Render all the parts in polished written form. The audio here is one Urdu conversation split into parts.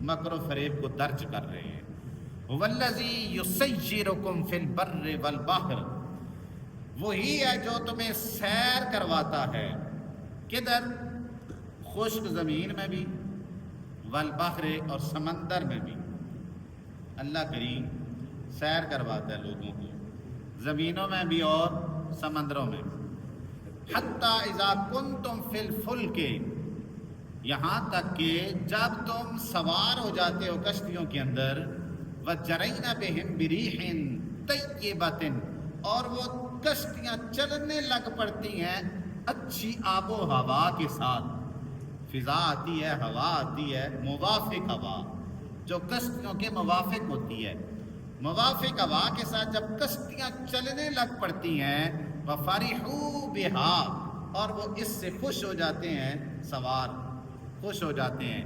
مکر و فریب کو درج کر رہے ہیں۔ والذی یسیرکم فی البر والبحر، وہی ہے جو تمہیں سیر کرواتا ہے، کدھر؟ خشک زمین میں بھی، والبحر اور سمندر میں بھی۔ اللہ کریم سیر کرواتا ہے لوگوں کو زمینوں میں بھی اور سمندروں میں بھی۔ حتی اذا کنتم فی الفلک، یہاں تک کہ جب تم سوار ہو جاتے ہو کشتیوں کے اندر، وَجَرَيْنَ بِهِمْ بِرِيحٍ طَيِّبَةٍ، اور وہ کشتیاں چلنے لگ پڑتی ہیں اچھی آب و ہوا کے ساتھ۔ فضا آتی ہے، ہوا آتی ہے، موافق ہوا جو کشتیوں کے موافق ہوتی ہے، موافق ہوا کے ساتھ جب کشتیاں چلنے لگ پڑتی ہیں، وَفَرِحُوا بِهَا، اور وہ اس سے خوش ہو جاتے ہیں، سوار خوش ہو جاتے ہیں۔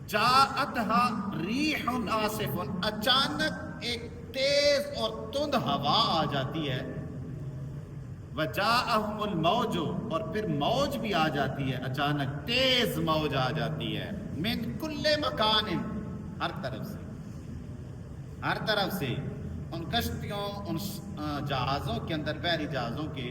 جاءتها ریح عاصف، اچانک ایک تیز اور تند ہوا آ جاتی ہے۔ وجاءہم الموج، اور پھر موج بھی آ جاتی ہے، اچانک تیز موج آ جاتی ہے، من کل مکان، ہر طرف سے، ہر طرف سے ان کشتیوں، ان جہازوں کے اندر، بحری جہازوں کے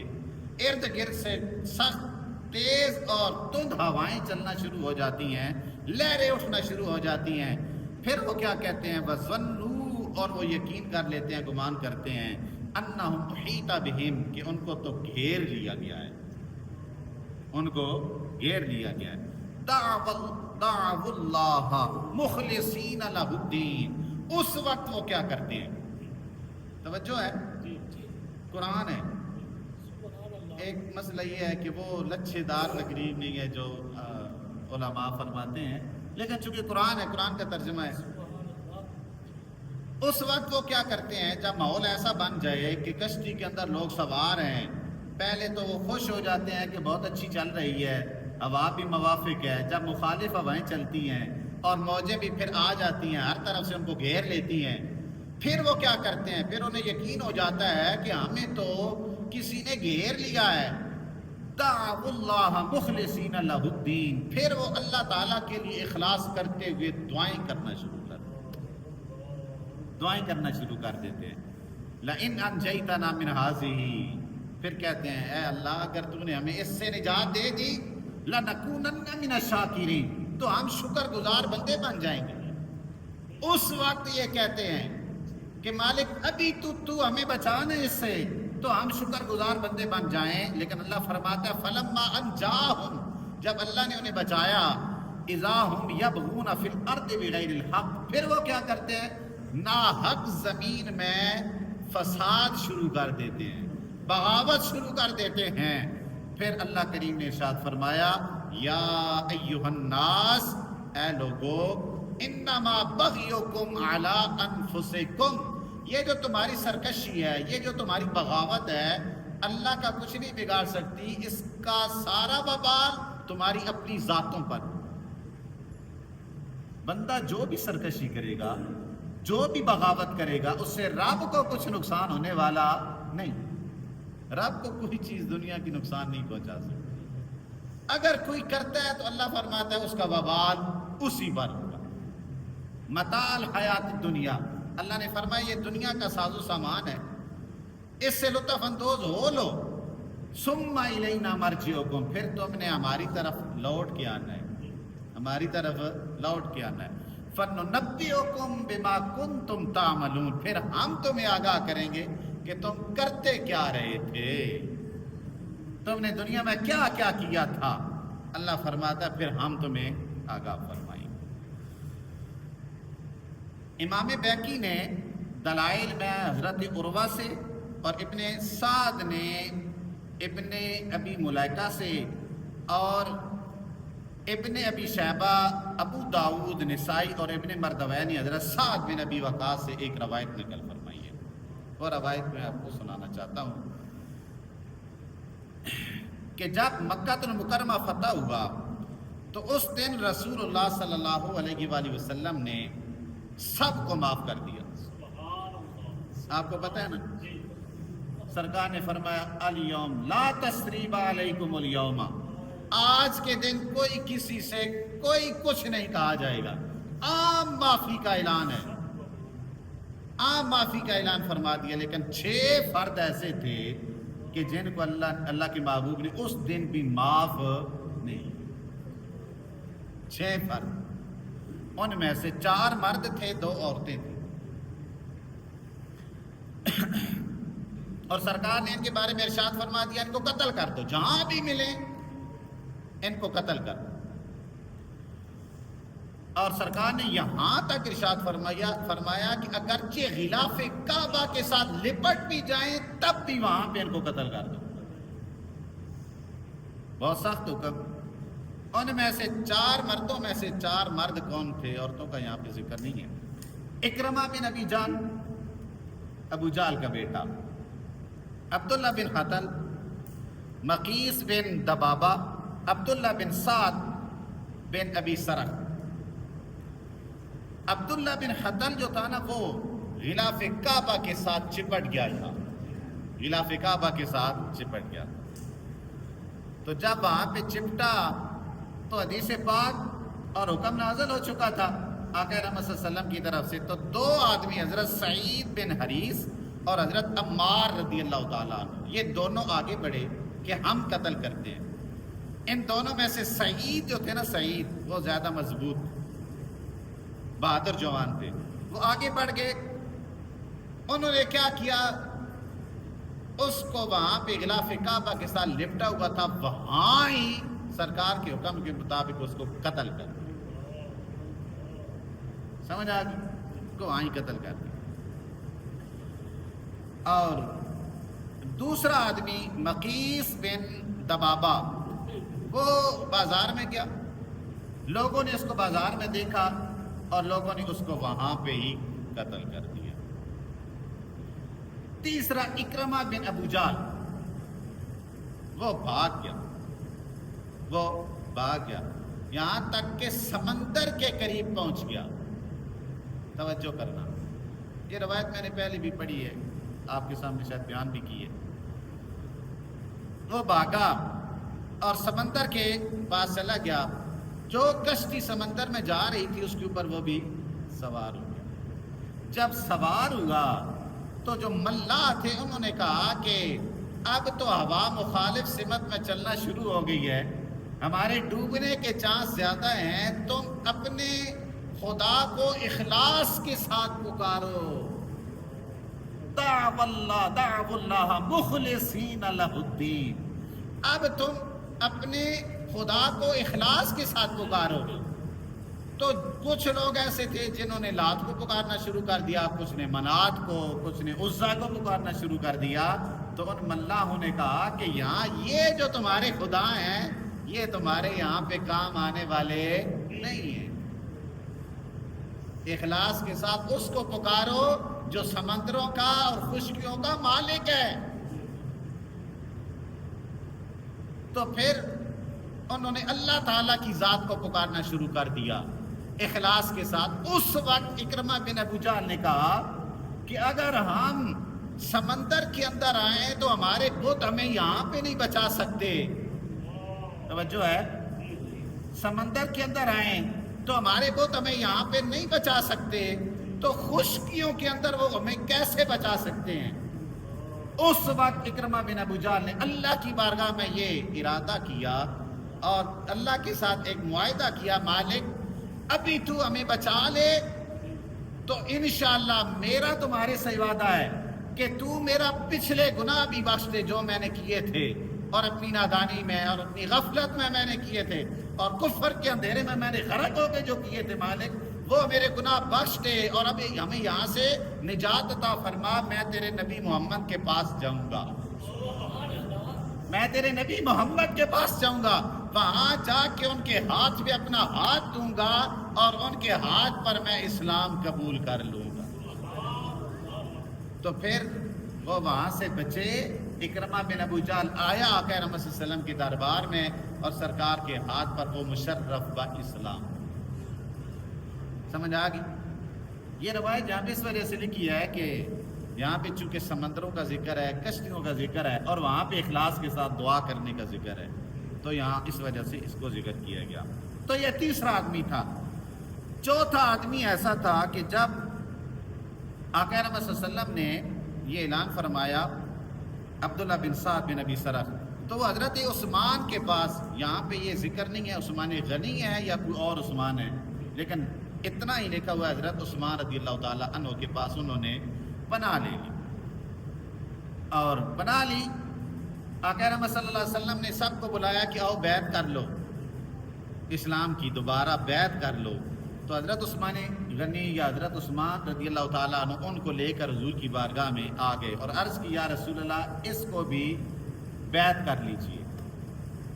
ارد گرد سے سخت تیز اور تند ہوائیں چلنا شروع ہو جاتی ہیں، لہریں اٹھنا شروع ہو جاتی ہیں۔ پھر وہ کیا کہتے ہیں؟ وَظَنُّوا، اور وہ یقین کر لیتے ہیں، گمان کرتے ہیں، أَنَّهُمْ أُحِيطَ بِهِمْ، کہ ان کو تو گھیر لیا گیا ہے، ان کو گھیر لیا گیا ہے۔ دعوا اللہ مخلصین لہ الدین، اس وقت وہ کیا کرتے ہیں؟ توجہ ہے، قرآن ہے۔ ایک مسئلہ یہ ہے کہ وہ لچھے دار تقریب نہیں ہے جو علماء فرماتے ہیں، لیکن چونکہ قرآن ہے، قرآن کا ترجمہ ہے۔ اس وقت وہ کیا کرتے ہیں؟ جب ماحول ایسا بن جائے کہ کشتی کے اندر لوگ سوار ہیں، پہلے تو وہ خوش ہو جاتے ہیں کہ بہت اچھی چل رہی ہے، ہوا بھی موافق ہے۔ جب مخالف ہوائیں چلتی ہیں اور موجیں بھی پھر آ جاتی ہیں، ہر طرف سے ان کو گھیر لیتی ہیں، پھر وہ کیا کرتے ہیں؟ پھر انہیں یقین ہو جاتا ہے کہ ہمیں تو کسی نے گھیر لیا ہے۔ دعوا اللہ مخلصین لہ الدین، پھر وہ اللہ تعالیٰ کے لیے اخلاص کرتے ہوئے دعائیں کرنا شروع کر دیتے ہیں۔ لئن انجیتنا من هذه، پھر کہتے ہیں اے اللہ اگر تو نے ہمیں اس سے نجات دے دی، لنکونن من الشاکرین، تو ہم شکر گزار بندے بن جائیں گے۔ اس وقت یہ کہتے ہیں کہ مالک ابھی تو ہمیں بچانا اس سے، تو ہم شکر گزار بندے بن جائیں۔ لیکن اللہ فرماتا ہے فلما انجاہم، جب اللہ نے انہیں بچایا، اذا ہم یبغون فی الارض بغیر الحق، پھر وہ کیا کرتے ہیں؟ ناحق زمین میں فساد شروع کر دیتے ہیں، بغاوت شروع کر دیتے ہیں۔ پھر اللہ کریم نے ارشاد فرمایا یا ایھا الناس، اے لوگو، انما بغیکم علی انفسکم، یہ جو تمہاری سرکشی ہے، یہ جو تمہاری بغاوت ہے، اللہ کا کچھ نہیں بگاڑ سکتی، اس کا سارا وبال تمہاری اپنی ذاتوں پر۔ بندہ جو بھی سرکشی کرے گا، جو بھی بغاوت کرے گا، اس سے رب کو کچھ نقصان ہونے والا نہیں۔ رب کو کوئی چیز دنیا کی نقصان نہیں پہنچا سکتی۔ اگر کوئی کرتا ہے تو اللہ فرماتا ہے اس کا وبال اسی پر ہوگا۔ متاع الحیات الدنیا، اللہ نے فرمایا یہ دنیا کا ساز و سامان ہے، اس سے لطف اندوز ہو لو، ثم الینا مرجعکم، پھر تم نے ہماری طرف لوٹ کے آنا ہے، ہماری طرف لوٹ کے آنا ہے۔ فَنُنَبِّئُكُم بِمَا كُنتُمْ تَعْمَلُونَ، پھر ہم تمہیں آگاہ کریں گے کہ تم کرتے کیا رہے تھے، تم نے دنیا میں کیا کیا کیا تھا۔ اللہ فرماتا ہے پھر ہم تمہیں آگاہ فرمائیں گے۔ امام بیقی نے دلائل میں حضرت عروہ سے اور ابن سعد نے ابن ابی ملیکہ سے اور ابن ابی شیبہ، ابو داود، نسائی اور ابن مردوینی حضرت سعد بن ابی وقاص سے ایک روایت نقل فرمائی ہے، وہ روایت میں آپ کو سنانا چاہتا ہوں کہ جب مکہ المکرمہ فتح ہوا تو اس دن رسول اللہ صلی اللہ علیہ وآلہ وسلم نے سب کو معاف کر دیا۔ آپ کو پتہ ہے نا، سرکار نے فرمایا الیوم لا تثریب علیکم الیوم، آج کے دن کوئی کسی سے کوئی کچھ نہیں کہا جائے گا، عام معافی کا اعلان ہے، عام معافی کا اعلان فرما دیا، لیکن 6 فرد ایسے تھے کہ جن کو اللہ کے محبوب نے اس دن بھی معاف نہیں۔ 6 فرد، ان میں سے 4 مرد تھے، 2 عورتیں تھیں، اور سرکار نے ان کے بارے میں ارشاد فرما دیا ان کو قتل کر دو، جہاں بھی ملیں ان کو قتل کر دو۔ اور سرکار نے یہاں تک ارشاد فرمایا کہ اگرچہ غلاف کعبہ کے ساتھ لپٹ بھی جائیں تب بھی وہاں پہ ان کو قتل کر دو۔ بہت سخت حکم۔ ان میں سے 4 مردوں میں سے 4 مرد کون تھے؟ عورتوں کا یہاں پہ ذکر نہیں ہے۔ اکرمہ بن ابی جان، ابو جال کا بیٹا، عبداللہ بن حتل، مقیس بن دبابہ، عبداللہ بن سعد بن ابی سرح۔ عبداللہ بن حتل جو تھا نا وہ غلاف کعبہ کے ساتھ چپٹ گیا تھا، غلاف کعبہ کے ساتھ چپٹ گیا۔ تو جب وہاں پہ چپٹا تو حدیث پاک اور حکم نازل ہو چکا تھا آقا رحمت صلی اللہ علیہ وسلم کی طرف سے، تو 2 آدمی حضرت سعید بن حریث اور حضرت عمار رضی اللہ تعالیٰ عنہ، یہ دونوں آگے بڑھے کہ ہم قتل کرتے ہیں۔ ان دونوں میں سے سعید جو تھے نا، سعید وہ زیادہ مضبوط بہادر جوان تھے، وہ آگے بڑھ گئے۔ انہوں نے کیا کیا، اس کو وہاں پہ غلاف کعبہ کے ساتھ لپٹا ہوا تھا، وہاں ہی سرکار کے حکم کے مطابق اس کو قتل کر دیا۔ سمجھ آ گئی؟ اس کو وہاں ہی قتل کر دیا۔ اور دوسرا آدمی مقیس بن دبابہ، وہ بازار میں گیا، لوگوں نے اس کو بازار میں دیکھا اور لوگوں نے اس کو وہاں پہ ہی قتل کر دیا۔ تیسرا اکرمہ بن ابو جال، وہ بھاگ گیا یہاں تک کہ سمندر کے قریب پہنچ گیا۔ توجہ کرنا، یہ روایت میں نے پہلے بھی پڑھی ہے، آپ کے سامنے شاید بیان بھی کی ہے۔ وہ بھاگا اور سمندر کے پاس چلا گیا، جو کشتی سمندر میں جا رہی تھی اس کے اوپر وہ بھی سوار ہو گیا۔ جب سوار ہوا تو جو ملاح تھے انہوں نے کہا کہ اب تو ہوا مخالف سمت میں چلنا شروع ہو گئی ہے، ہمارے ڈوبنے کے چانس زیادہ ہیں، تم اپنے خدا کو اخلاص کے ساتھ پکارو، دعوا اللہ مخلصین لہ الدین۔ اب تم اپنے خدا کو اخلاص کے ساتھ پکارو۔ تو کچھ لوگ ایسے تھے جنہوں نے لات کو پکارنا شروع کر دیا، کچھ نے منات کو، کچھ نے عزا کو پکارنا شروع کر دیا۔ تو ان ملاحوں نے کہا کہ یہاں یہ جو تمہارے خدا ہیں یہ تمہارے یہاں پہ کام آنے والے نہیں ہیں، اخلاص کے ساتھ اس کو پکارو جو سمندروں کا اور خشکیوں کا مالک ہے۔ تو پھر انہوں نے اللہ تعالیٰ کی ذات کو پکارنا شروع کر دیا اخلاص کے ساتھ۔ اس وقت اکرمہ بن ابو جہل نے کہا کہ اگر ہم سمندر کے اندر آئیں تو ہمارے بت ہمیں یہاں پہ نہیں بچا سکتے۔ توجہ ہے، سمندر کے اندر آئیں تو ہمارے بت ہمیں یہاں پہ نہیں بچا سکتے، تو خشکیوں کے اندر وہ ہمیں کیسے بچا سکتے ہیں؟ اس وقت اکرمہ بن ابو جہل نے اللہ کی بارگاہ میں یہ ارادہ کیا اور اللہ کے ساتھ ایک معاہدہ کیا، مالک ابھی تو ہمیں بچا لے تو انشاءاللہ میرا تمہارے سے وعدہ ہے کہ تو میرا پچھلے گناہ بھی بخش دے جو میں نے کیے تھے، اور اپنی نادانی میں اور اپنی غفلت میں نے کیے تھے، اور کفر کے اندھیرے میں نے غرق ہو کے جو کیے تھے، مالک وہ میرے گناہ بخش دے اور اب ہمیں یہاں سے نجات عطا فرما۔ میں تیرے نبی محمد کے پاس جاؤں گا، میں تیرے نبی محمد کے پاس جاؤں گا، وہاں جا کے ان کے ہاتھ پہ اپنا ہاتھ دوں گا اور ان کے ہاتھ پر میں اسلام قبول کر لوں گا۔ تو پھر وہ وہاں سے بچے۔ اکرمہ بن ابو جہل آیا آقا رحمت صلی اللہ علیہ وسلم کے دربار میں اور سرکار کے ہاتھ پر وہ مشرف با اسلام۔ سمجھ آ گئی؟ یہ روایت جہاں پہ اس وجہ سے لکھی ہے کہ یہاں پہ چونکہ سمندروں کا ذکر ہے، کشتیوں کا ذکر ہے اور وہاں پہ اخلاص کے ساتھ دعا کرنے کا ذکر ہے، تو یہاں اس وجہ سے اس کو ذکر کیا گیا۔ تو یہ تیسرا آدمی تھا چوتھا آدمی ایسا تھا کہ جب آقا رحمت صلی اللہ علیہ وسلم نے یہ اعلان فرمایا عبداللہ بن سعد بن ابی سرح، تو وہ حضرت عثمان کے پاس، یہاں پہ یہ ذکر نہیں ہے عثمان غنی ہے یا کوئی اور عثمان ہے، لیکن اتنا ہی لکھا ہوا ہے حضرت عثمان رضی اللہ تعالیٰ عنہ کے پاس انہوں نے پناہ لے لی، اور پناہ لی۔ آقا رحمت صلی اللہ علیہ وسلم نے سب کو بلایا کہ آؤ بیعت کر لو، اسلام کی دوبارہ بیعت کر لو۔ تو حضرت عثمان غنی یا حضرت عثمان رضی اللہ تعالیٰ عنہ ان کو لے کر حضور کی بارگاہ میں آ گئے اور عرض کی یا رسول اللہ اس کو بھی بیعت کر لیجئے۔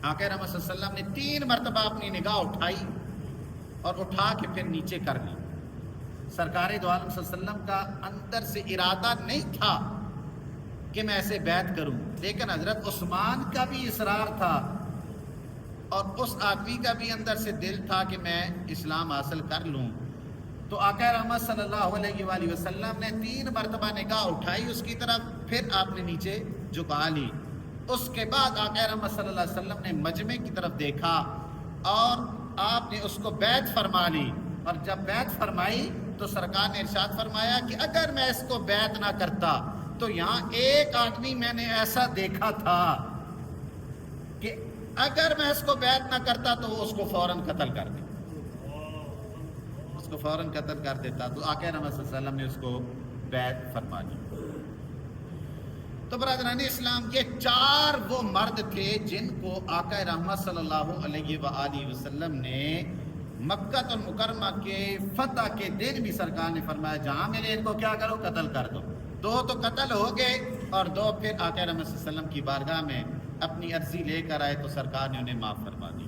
آقا رحمت صلی اللہ علیہ وسلم نے 3 مرتبہ اپنی نگاہ اٹھائی اور اٹھا کے پھر نیچے کر لی۔ سرکار دو عالم صلی اللہ علیہ وسلم کا اندر سے ارادہ نہیں تھا کہ میں ایسے بیعت کروں، لیکن حضرت عثمان کا بھی اصرار تھا اور اس آدمی کا بھی اندر سے دل تھا کہ میں اسلام حاصل کر لوں۔ تو آقا رحمت صلی اللہ علیہ وآلہ وسلم نے 3 مرتبہ نگاہ اٹھائی اس کی طرف، پھر آپ نے نیچے جھکا لی۔ اس کے بعد آقا رحمت صلی اللہ علیہ وسلم نے مجمع کی طرف دیکھا اور آپ نے اس کو بیعت فرما لی، اور جب بیعت فرمائی تو سرکار نے ارشاد فرمایا کہ اگر میں اس کو بیعت نہ کرتا تو یہاں ایک آدمی میں نے ایسا دیکھا تھا کہ اگر میں اس کو بیعت نہ کرتا تو وہ اس کو فوراً قتل کر دیتا، اس کو فوراً قتل کر دیتا۔ تو آقا رحمت صلی اللہ علیہ وسلم نے اس کو بیعت فرما لی۔ تو برادران اسلام یہ 4 وہ مرد تھے جن کو آقا رحمت صلی اللہ علیہ وآلہ وسلم نے مکہ المکرمہ کے فتح کے دن بھی سرکار نے فرمایا جہاں ملے ان کو کیا کرو، قتل کر دو۔ 2 تو قتل ہو گئے اور 2 پھر آقا رحمت صلی اللہ علیہ وسلم کی بارگاہ میں اپنی عرضی لے کر آئے تو سرکار نے انہیں معاف فرما دی۔